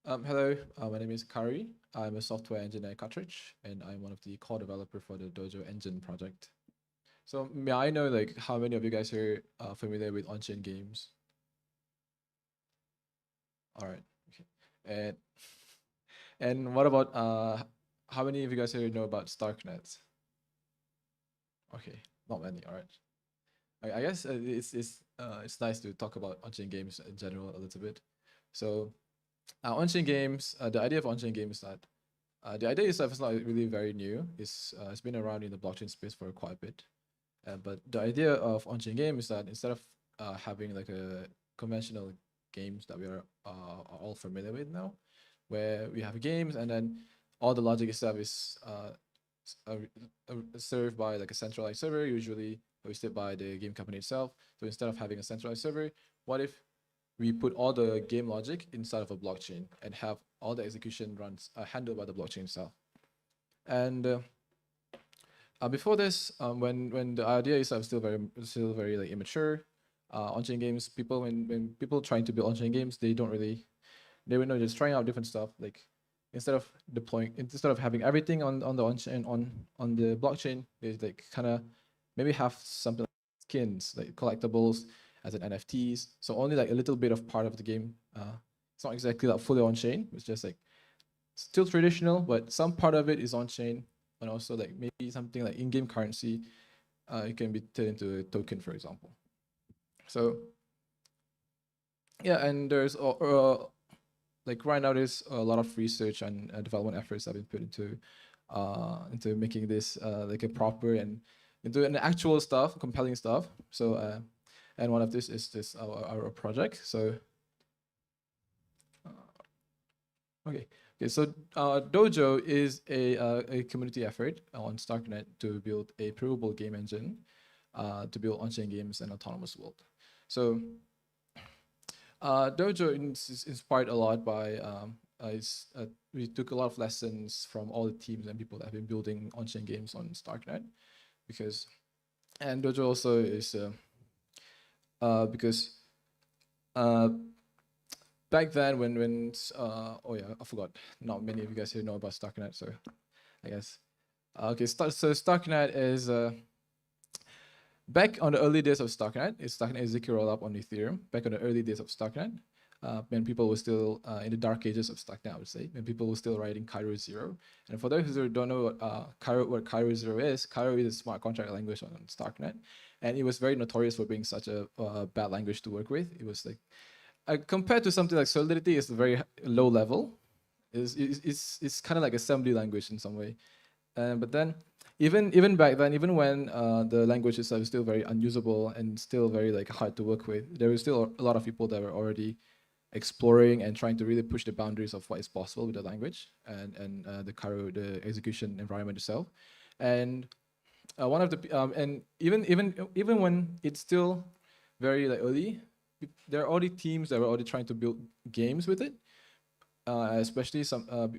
Hello, my name is Kariy. I'm a software engineer at Cartridge, and I'm one of the core developer for the Dojo engine project. So may I know like how many of you guys are familiar with on-chain games? All right, okay. And and what about how many of you guys here know about Starknet? Okay, not many. All right. I guess it's nice to talk about on-chain games in general a little bit. So on-chain games, the idea of on-chain games is that the idea itself is not really very new. It's been around in the blockchain space for quite a bit. But the idea of on-chain game is that instead of having like a conventional games that we are all familiar with now, where we have games and then all the logic itself is served by like a centralized server, usually hosted by the game company itself. So instead of having a centralized server, what if we put all the game logic inside of a blockchain and have all the execution runs handled by the blockchain itself? And before this, when the idea is still very like immature, on-chain games, when people trying to build on-chain games, they would know just trying out different stuff. Like instead of having everything on the on-chain on the blockchain, they like kind of maybe have something like skins, like collectibles as an NFTs. So only like a little bit of part of the game. It's not exactly like fully on-chain. It's just like still traditional, but some part of it is on-chain. And also like maybe something like in-game currency, it can be turned into a token, for example. So yeah, and there's like right now there's a lot of research and development efforts that have been put into making this like a proper and into an actual stuff, compelling stuff. So and one of this is this our project. So okay. Okay, so Dojo is a community effort on Starknet to build a provable game engine to build on-chain games in autonomous world. So Dojo is inspired a lot by, we took a lot of lessons from all the teams and people that have been building on-chain games on Starknet and Dojo also is because back then when oh yeah, I forgot, not many of you guys here know about Starknet, so I guess okay, so Starknet is back on the early days of Starknet. Starknet is ZK rollup on Ethereum. Back on the early days of Starknet, when people were still in the dark ages of Starknet, I would say, when people were still writing Kariy 0. And for those who don't know what Kariy 0 is, Kariy is a smart contract language on Starknet, and it was very notorious for being such a bad language to work with. It was like compared to something like Solidity, it's very low level. It's kind of like assembly language in some way. But then, even back then, even when the language itself is still very unusable and still very like hard to work with, there were still a lot of people that were already exploring and trying to really push the boundaries of what is possible with the language and the execution environment itself. And one of the and even when it's still very like early, there are already teams that were already trying to build games with it. Especially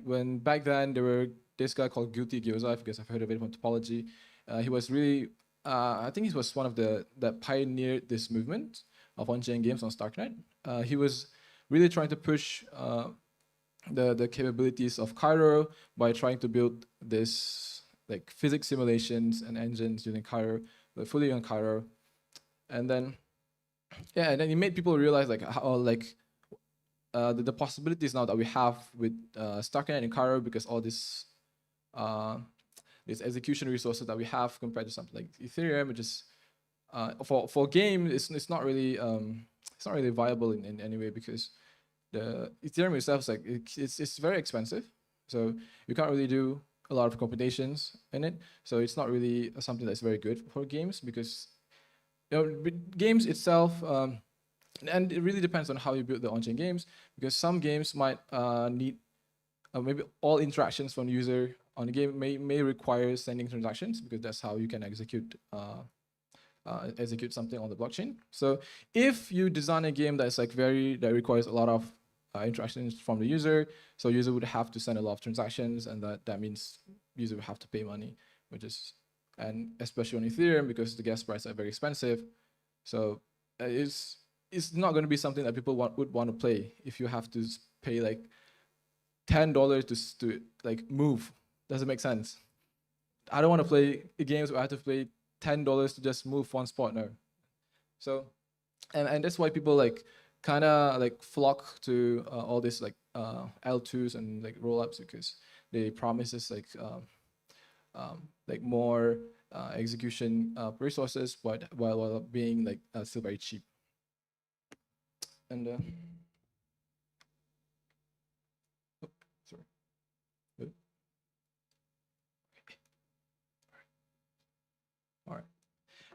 when back then there were this guy called Guilty Gyoza, if you guys have heard of it from Topology. He was really, I think he was one of that pioneered this movement of on-chain games on Starknet. He was really trying to push the capabilities of Kariy by trying to build this like physics simulations and engines using Kariy, fully on Kariy. And then, yeah, and then he made people realize like how like the possibilities now that we have with Starknet and Kariy, because all this execution resources that we have compared to something like Ethereum, which is for game, it's not really viable in any way, because the Ethereum itself is like it's very expensive, so you can't really do a lot of computations in it. So it's not really something that's very good for games, because games itself. And it really depends on how you build the on-chain games, because some games might need maybe all interactions from the user on the game may require sending transactions, because that's how you can execute something on the blockchain. So if you design a game that's like that requires a lot of interactions from the user, so user would have to send a lot of transactions, and that means user would have to pay money, and especially on Ethereum, because the gas prices are very expensive. So it's not going to be something that people would want to play if you have to pay like $10 to like move. Doesn't make sense. I don't want to play games where I have to pay $10 to just move one spot now. So, and that's why people like kind of like flock to all these like L2s and like rollups, because they promises like more execution resources, but while being like still very cheap. And sorry. All right.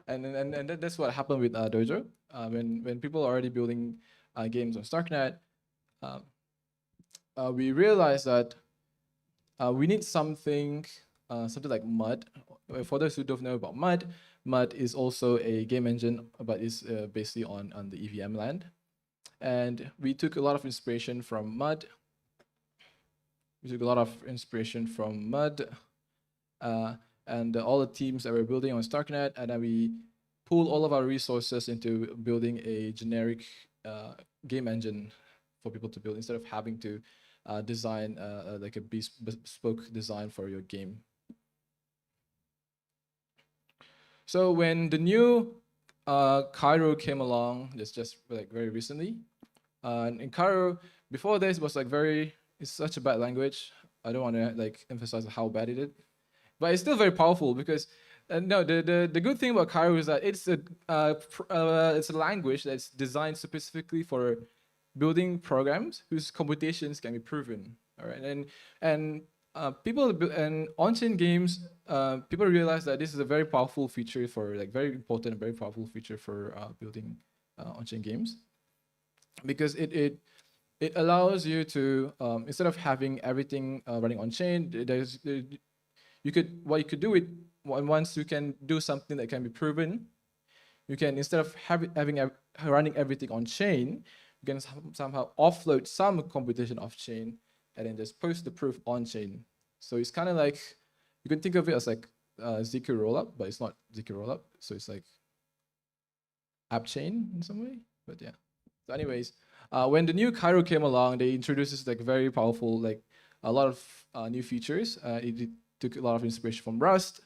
And that's what happened with Dojo. When people are already building games on Starknet, we realized that we need something like Mud. For those who don't know about Mud, Mud is also a game engine, but it's basically on the EVM land. And we took a lot of inspiration from Mud. And all the teams that we're building on Starknet, and then we pool all of our resources into building a generic game engine for people to build, instead of having to design like a bespoke design for your game. So when the new Kariy came along, just like very recently, and in Kariy, before this was like it's such a bad language. I don't want to like emphasize how bad it is, but it's still very powerful, because no, the good thing about Kariy is that it's a language that's designed specifically for building programs whose computations can be proven. All right, and people and on-chain games, people realize that this is a very powerful feature for like very important and very powerful feature for building on-chain games, because it allows you to instead of having everything running on-chain, what you could do with once you can do something that can be proven, you can, instead of running everything on-chain, you can somehow offload some computation off-chain and then just post the proof on-chain. So it's kind of like, you can think of it as like ZK rollup, but it's not ZK rollup. So it's like app chain in some way, but yeah. So anyways, when the new Kariy came along, they introduced this like very powerful, like a lot of new features. It took a lot of inspiration from Rust,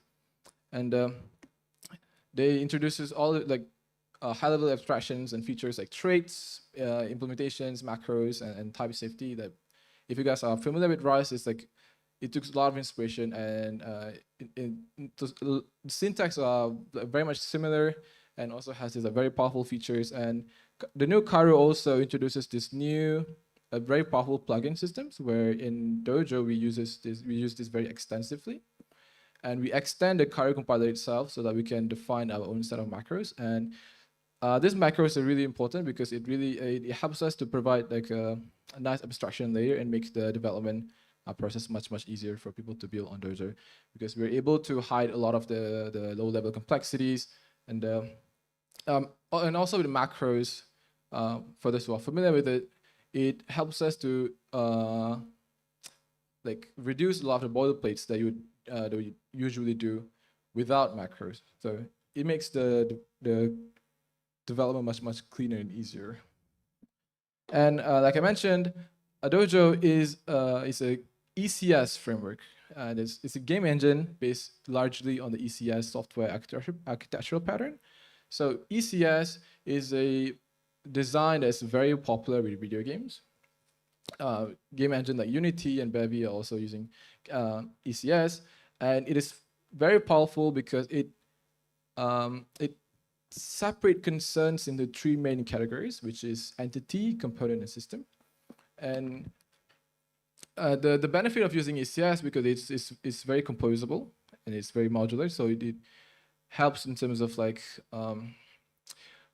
and they introduces all like high-level abstractions and features like traits, implementations, macros, and type safety. That, if you guys are familiar with Rust, it's like it took a lot of inspiration, and the syntax are very much similar, and also has these very powerful features. And the new Kariy also introduces this new very powerful plugin systems, where in Dojo we use this very extensively, and we extend the Kariy compiler itself so that we can define our own set of macros. And these macros are really important, because it helps us to provide like a nice abstraction layer and makes the development process much easier for people to build on Dojo, because we're able to hide a lot of the low-level complexities, and also with the macros. For those who are familiar with it, it helps us to like reduce a lot of the boilerplates that you usually do without macros. So it makes the development much cleaner and easier. And like I mentioned, Dojo is a ECS framework. It's a game engine based largely on the ECS software architectural pattern. So ECS is a design that's very popular with video games. Game engine like Unity and Bevy are also using ECS, and it is very powerful because it separates concerns into three main categories, which is entity, component, and system. And the benefit of using ECS, because it's very composable and it's very modular, so it helps in terms of like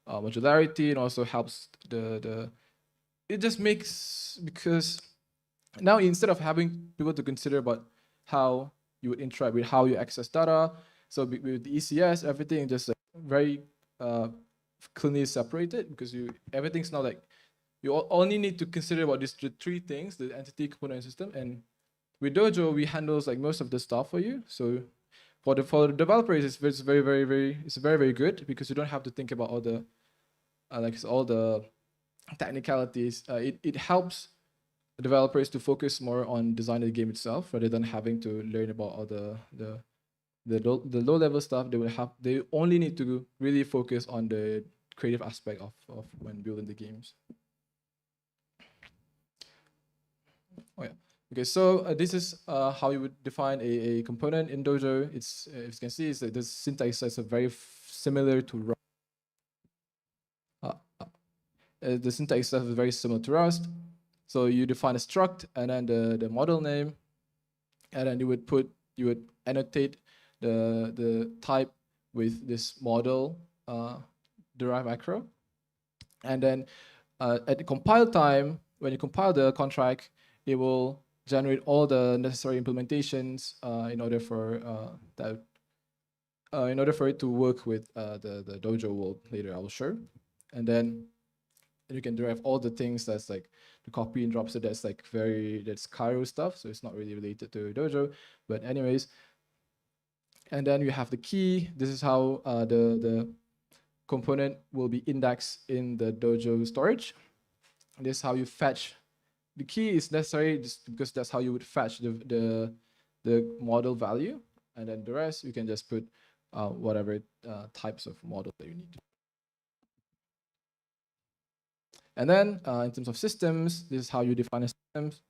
modularity, and also helps it just makes, because now instead of having people to consider about how you would interact with how you access data, so with the ECS, everything just like very cleanly separated, because everything's now like, you only need to consider about these three things: the entity, component, and system. And with Dojo, we handles like most of the stuff for you. So for the developers, it's very good, because you don't have to think about all the all the technicalities. It helps developers to focus more on designing the game itself rather than having to learn about all the low level stuff. They only need to really focus on the creative aspect of when building the games. Oh yeah. Okay, so this is how you would define a component in Dojo. It's if you can see, is that the syntax is very similar to Rust. The syntax stuff is very similar to Rust. So you define a struct and then the model name, and then you would annotate the type with this model derived macro, and then at the compile time, when you compile the contract, it will generate all the necessary implementations in order for it to work with the Dojo world later. I will show, and then you can derive all the things that's like the copy and drop. So that's like that's Kariy stuff. So it's not really related to Dojo, but anyways. And then you have the key. This is how the component will be indexed in the Dojo storage. This is how you fetch. The key is necessary just because that's how you would fetch the model value, and then the rest you can just put whatever types of model that you need. And then in terms of systems, this is how you define systems.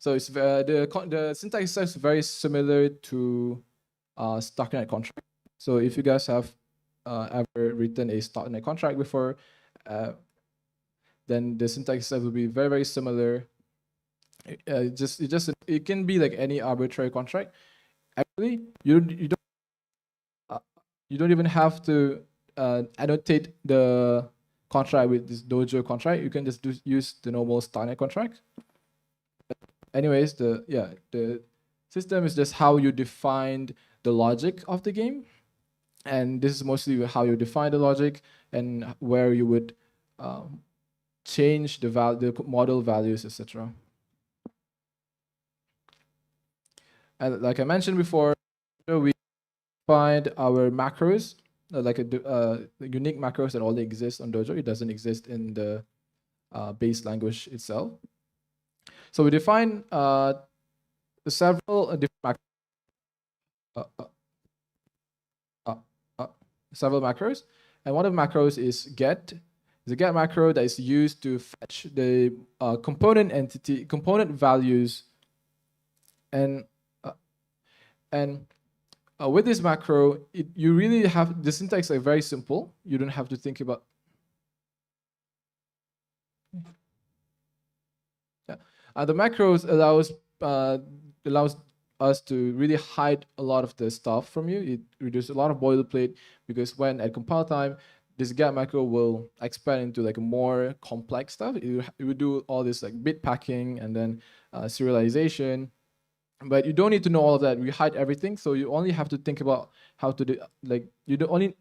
So it's the syntax is very similar to Starknet contract. So if you guys have ever written a Starknet contract before, then the syntax will be very, very similar. It can be like any arbitrary contract. Actually, you don't even have to annotate the contract with this Dojo contract. You can just use the normal Starknet contract. But anyways, the system is just how you defined the logic of the game, and this is mostly how you define the logic and where you would change the model values, etc. And like I mentioned before, we find our macros, like a unique macros that only exist on Dojo. It doesn't exist in the base language itself. So we define several different several macros, and one of the macros is get. The get macro that is used to fetch the component values, and with this macro, you really have the syntax are very simple. You don't have to think about. Yeah, the macros allows us to really hide a lot of the stuff from you. It reduces a lot of boilerplate because when at compile time, this get macro will expand into like more complex stuff. It would do all this like bit packing and then serialization, but you don't need to know all of that. We hide everything, so you only have to think about how to do you only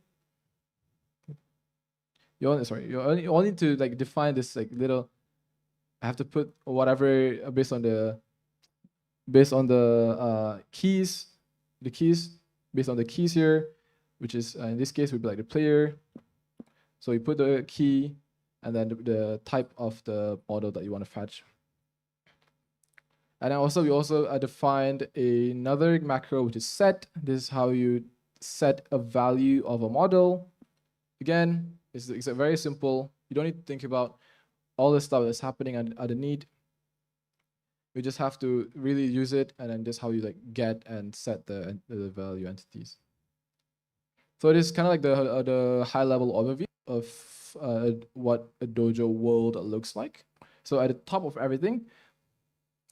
to like define this like little. I have to put whatever based on the keys, based on the keys here, which is in this case would be like the player. So you put the key and then the type of the model that you want to fetch. And then also we also defined another macro which is set. This is how you set a value of a model. Again, it's very simple. You don't need to think about all the stuff that's happening underneath. We just have to really use it, and then that's how you like get and set the value entities. So it is kind of like the high level overview of what a Dojo world looks like. So at the top of everything,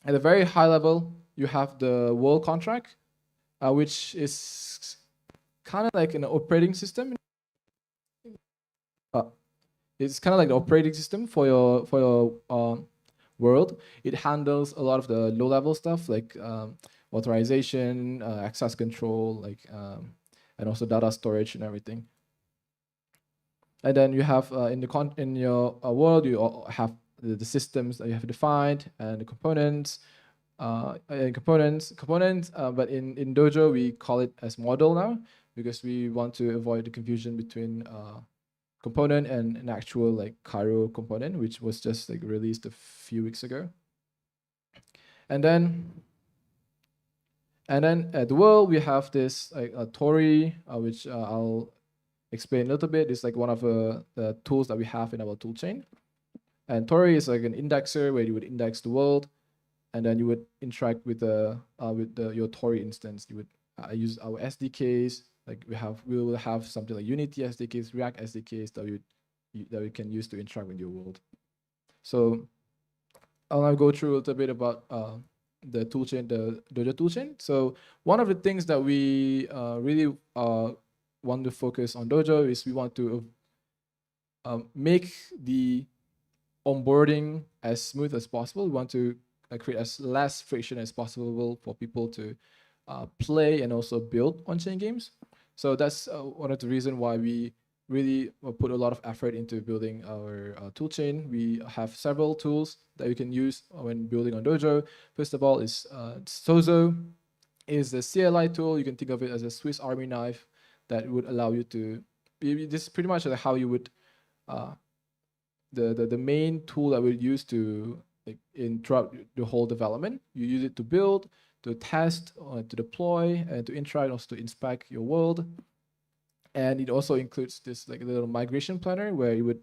at a very high level, you have the world contract, which is kind of like an operating system. It's kind of like the operating system for your world. It handles a lot of the low-level stuff like authorization, access control, and also data storage and everything. And then you have in your world, you have the systems that you have defined and the components. But in Dojo we call it as model now because we want to avoid the confusion between component and an actual like Kariy component, which was just like released a few weeks ago. And then at the world, we have this like Tori, which I'll explain a little bit. It's like one of the tools that we have in our toolchain. And Tori is like an indexer where you would index the world, and then you would interact with your Tori instance. You would use our SDKs. Like we will have something like Unity SDKs, React SDKs that we can use to interact with your world. So I'll now go through a little bit about the toolchain, the Dojo toolchain. So one of the things that we really want to focus on Dojo is we want to make the onboarding as smooth as possible. We want to create as less friction as possible for people to play and also build on-chain games. So that's one of the reasons why we really put a lot of effort into building our toolchain. We have several tools that you can use when building on Dojo. First of all is Sozo is the CLI tool. You can think of it as a Swiss Army knife that would allow you to, this is pretty much like how you would, the main tool that we use to throughout the whole development. You use it to build, to test, to deploy, and to interact, also to inspect your world. And it also includes this like little migration planner where you would,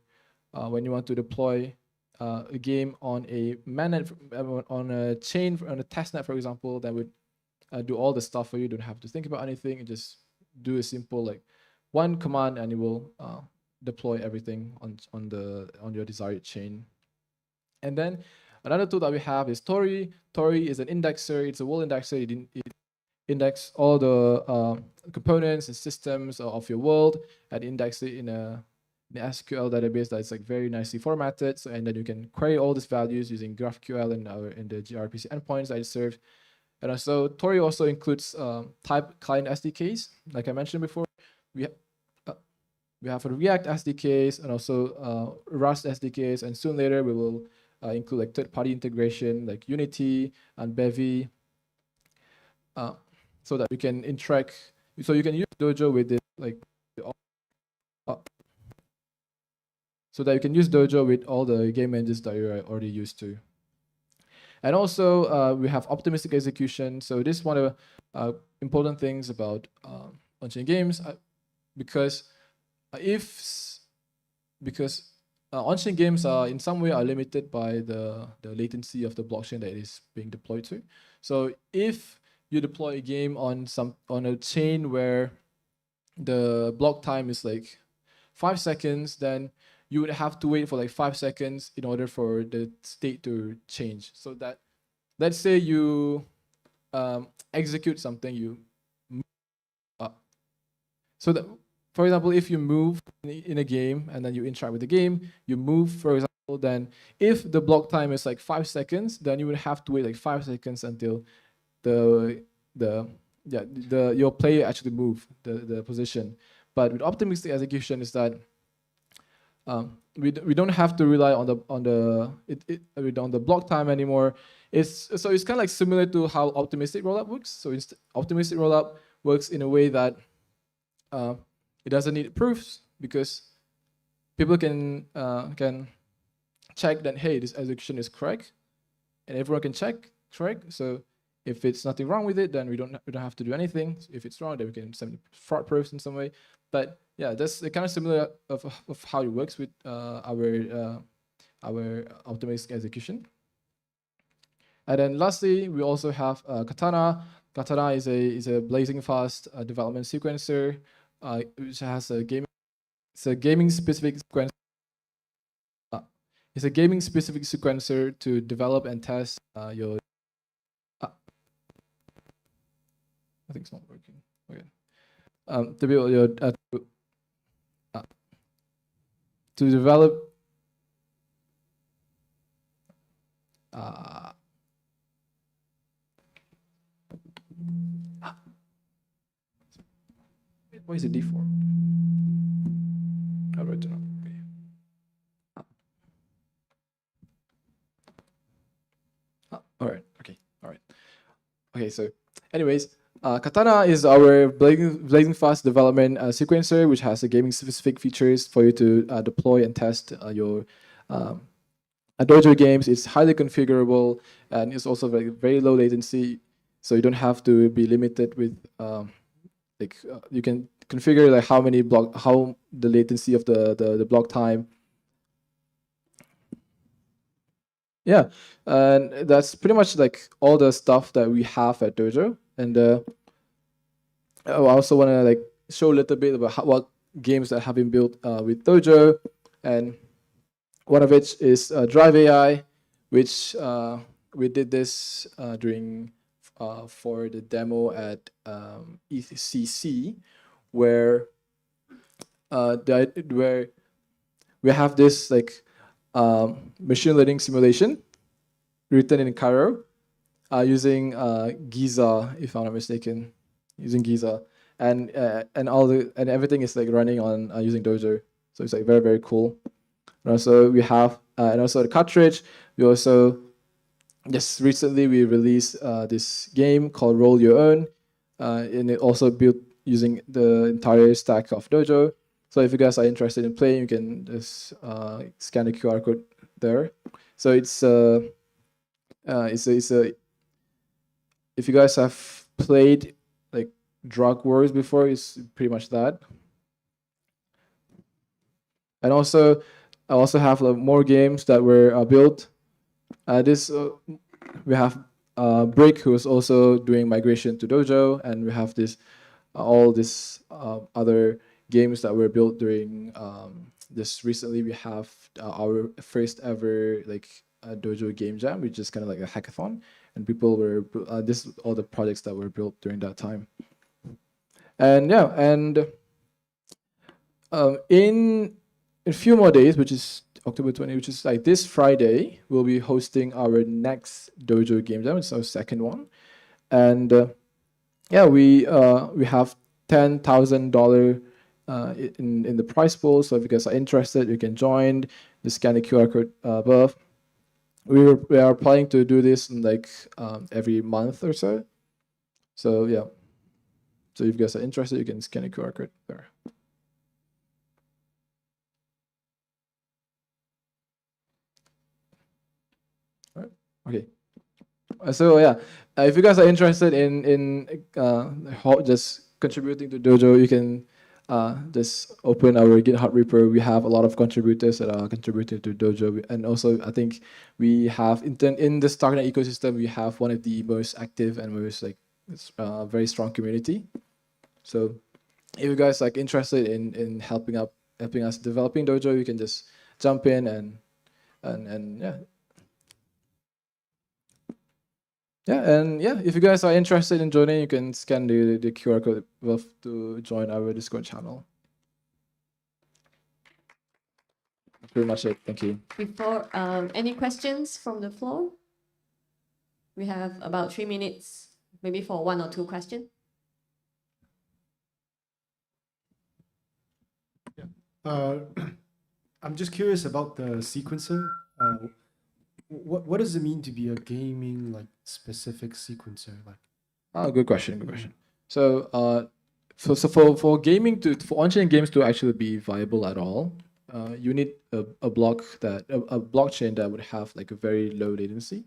when you want to deploy a game on a on a chain, on a testnet, for example, that would do all the stuff for you. You don't have to think about anything. You just do a simple like one command, and it will deploy everything on your desired chain. And then another tool that we have is Tori. Tori is an indexer. It's a world indexer. It index all the components and systems of your world and index it in an SQL database that's like very nicely formatted. So, and then you can query all these values using GraphQL and the gRPC endpoints that it serves. And also Tori also includes type client SDKs. Like I mentioned before, we have a React SDKs and also Rust SDKs, and soon later we will include like third-party integration like Unity and Bevy, so that we can interact. So you can use Dojo with it, like, so that you can use Dojo with all the game engines that you're already used to. And also we have optimistic execution. So this is one of the important things about on-chain games, because on-chain games are in some way are limited by the latency of the blockchain that it is being deployed to. So if you deploy a game on a chain where the block time is like 5 seconds, then you would have to wait for like 5 seconds in order for the state to change. So that, let's say you execute something, you move up. So that, for example, if you move in a game and then you interact with the game, you move, for example, then if the block time is like 5 seconds, then you would have to wait like 5 seconds until your player actually move the position. But with optimistic execution is that we don't have to rely on the block time anymore. It's kind of like similar to how optimistic rollup works. So optimistic rollup works in a way that it doesn't need proofs, because people can check that, hey, this execution is correct, and everyone can check correct. So if it's nothing wrong with it, then we don't have to do anything. If it's wrong, then we can send fraud proofs in some way. But yeah, that's kind of similar of how it works with our optimistic execution. And then lastly, we also have Katana. Katana is a blazing fast development sequencer, which has a gaming specific sequencer. It's a gaming specific sequencer to develop and test your. I think it's not working. Okay. To build your to develop. Why is it default? How do I turn on? All right. Okay. All right. Okay. So, anyways, Katana is our blazing fast development sequencer, which has a gaming-specific features for you to deploy and test your Dojo games. It's highly configurable and it's also very low latency, so you don't have to be limited with you can configure like how the latency of the block time. Yeah, and that's pretty much like all the stuff that we have at Dojo. And I also want to like show a little bit about what games that have been built with Dojo, and one of which is Drive AI, which we did this during for the demo at ETHKL, where where we have this like machine learning simulation written in Kariy using Giza, if I'm not mistaken, using Giza, and everything is like running on using Dojo. So it's like very, very cool. And also we have and also the cartridge. We also just recently we released this game called Roll Your Own, and it also built using the entire stack of Dojo. So if you guys are interested in playing, you can just scan the QR code there. So it's a if you guys have played like Drug Wars before, it's pretty much that. And also, I also have more games that were built. We have Brick, who is also doing migration to Dojo, and we have this all these other games that were built during this recently. We have our first ever like Dojo game jam, which is kind of like a hackathon, and people were this is all the projects that were built during that time. And yeah, and in a few more days, which is October 20, which is like this Friday, we'll be hosting our next Dojo game jam. It's our second one, and yeah, we have $10,000 in the prize pool. So if you guys are interested, you can join. Just scan the QR code above. We are planning to do this in like every month or so. So yeah, so if you guys are interested, you can scan the QR code there. All right. Okay. So yeah, if you guys are interested in just contributing to Dojo, you can just open our GitHub repo. We have a lot of contributors that are contributing to Dojo, and also I think we have in the Starknet ecosystem, we have one of the most active and most like very strong community. So if you guys like interested in helping us developing Dojo, you can just jump in and yeah. Yeah, and yeah, if you guys are interested in joining, you can scan the QR code above to join our Discord channel. That's pretty much it. Thank you. Before any questions from the floor? We have about 3 minutes, maybe for 1 or 2 questions. Yeah. I'm just curious about the sequencer. What does it mean to be a gaming like specific sequencer? Like, oh, good question. Good question. So, for gaming for on-chain games to actually be viable at all, you need a blockchain that would have like a very low latency.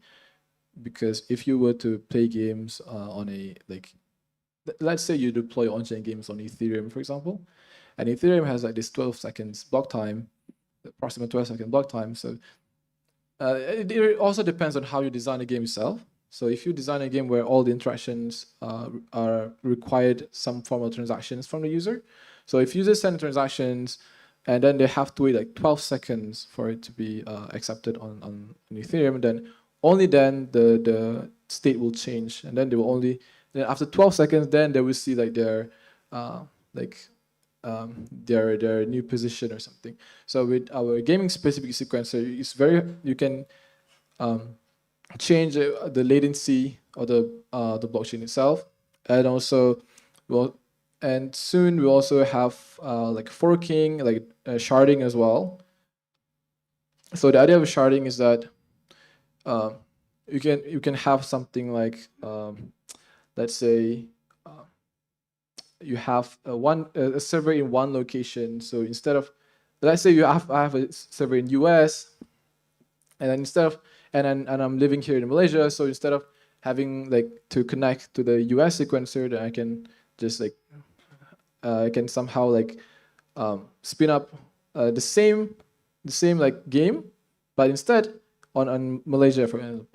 Because if you were to play games on a like, let's say you deploy on-chain games on Ethereum, for example, and Ethereum has like this 12 seconds block time, approximate 12-second block time. So it also depends on how you design the game itself. So if you design a game where all the interactions are required some form of transactions from the user, so if users send transactions and then they have to wait like 12 seconds for it to be accepted on Ethereum, then only then the state will change, and then they will only then after 12 seconds then they will see like their new position or something. So with our gaming specific sequencer, it's you can change the latency of the blockchain itself, and also soon we'll also have like forking, like sharding as well. So the idea of sharding is that you can have something like let's say you have a server in one location. So instead of, let's say I have a server in US, and then and I'm living here in Malaysia. So instead of having like to connect to the US sequencer, then I can just like I can somehow like spin up the same like game, but instead on Malaysia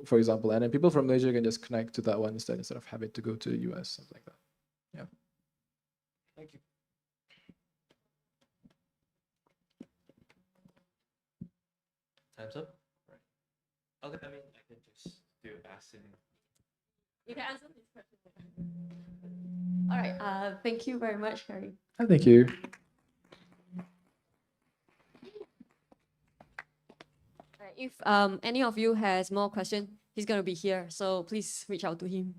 for example, and then people from Malaysia can just connect to that one instead of having to go to the US, something like that. Yeah. Thank you. Time's up. Right. Okay, I mean, I can just do asking. You can answer this question. All right. Thank you very much, Kariy. Thank you. If any of you has more questions, he's gonna be here. So please reach out to him.